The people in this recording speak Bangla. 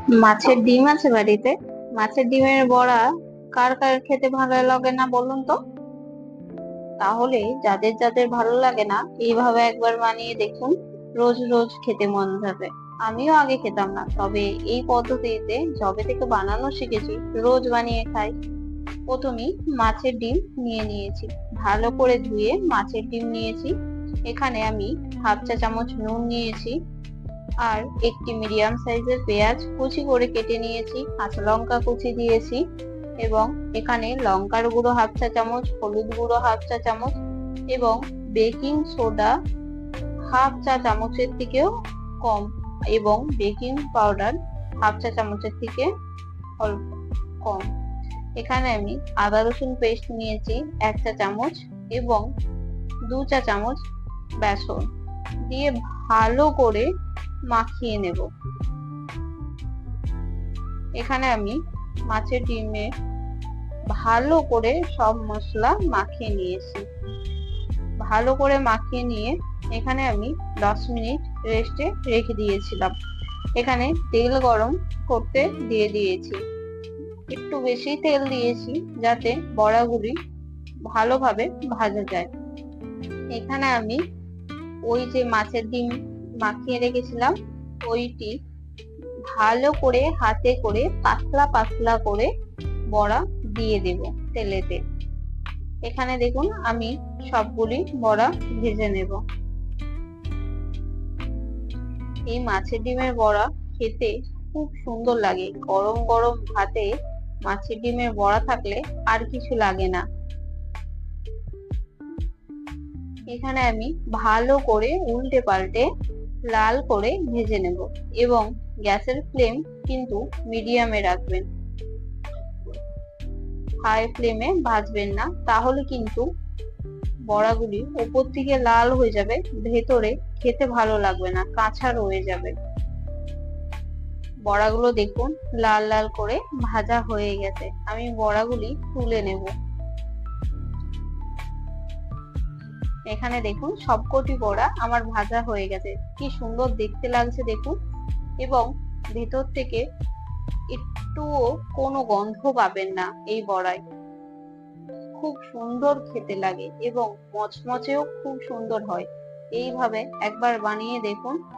মাছের ডিম আছে বাড়িতে। মাছের ডিমের বড়া কার কার খেতে ভালো লাগে না বলুন তো? তাহলে যাদের যাদের ভালো লাগে না, এইভাবে একবার বানিয়ে দেখুন, রোজ রোজ খেতে মন যাবে। আমিও আগে খেতাম না, তবে এই পদ্ধতিতে যবে থেকে বানানো শিখেছি রোজ বানিয়ে খাই। প্রথমেই মাছের ডিম নিয়ে নিয়েছি, ভালো করে ধুয়ে মাছের ডিম নিয়েছি। এখানে আমি হাফ চা চামচ নুন নিয়েছি, আর একটি মিডিয়াম সাইজের পেঁয়াজ কুচি করে কেটে নিয়েছি, কাঁচা লঙ্কা কুচি দিয়েছি, এবং এখানে লঙ্কার গুঁড়ো হাফ চা চামচ, হলুদ গুঁড়ো হাফ চা চামচ, এবং বেকিং সোডা হাফ চা চামচের থেকেও কম, এবং বেকিং পাউডার হাফ চা চামচের থেকে অল্প কম। এখানে আমি আদা রসুন পেস্ট নিয়েছি এক চা চামচ, এবং 2 চা চামচ বেসন দিয়ে ভালো করে মাখিয়ে নেব। এখানে আমি মাছের ডিমে ভালো করে সব মশলা মাখিয়ে নিয়েছি। ভালো করে মাখিয়ে নিয়ে এখানে আমি 10 মিনিট রেস্টে রেখে দিয়েছিলাম। এখানে তেল গরম করতে দিয়ে দিয়েছি, একটু বেশি তেল দিয়েছি যাতে বড়াগুলি ভালোভাবে ভাজা যায়। এখানে আমি ওই যে মাছের ডিম মাখিয়ে রেখেছিলাম ওইটি ভালো করে হাতে করে পাতলা পাতলা করে বড়া দিয়ে দেব তেলেতে। এখানে দেখুন আমি সবগুলি বড়া ভেজে নেব। এই মাছের ডিমের বড়া খেতে খুব সুন্দর লাগে, গরম গরম ভাতে মাছের ডিমের বড়া থাকলে আর কিছু লাগে না। এখানে আমি ভালো করে উল্টে পাল্টে লাল করে ভেজে নেব, এবং গ্যাসের ফ্লেম কিন্তু মিডিয়ামে রাখবেন, হাই ফ্লেমে ভাজবেন না, তাহলে কিন্তু বড়াগুলি উপর থেকে লাল হয়ে যাবে, ভেতরে খেতে ভালো লাগবে না, কাঁচা রয়ে যাবে। বড়াগুলো দেখুন লাল লাল করে ভাজা হয়ে গেছে, আমি বড়াগুলি তুলে নেব। এখানে দেখুন সবকটি বড়া আমার ভাজা হয়ে গেছে, কি সুন্দর দেখতে লাগছে দেখুন, এবং ভেতর থেকে একটুও কোনো গন্ধ পাবেন না এই বড়ায়। খুব সুন্দর খেতে লাগে এবং মচমচেও খুব সুন্দর হয়। এইভাবে একবার বানিয়ে দেখুন।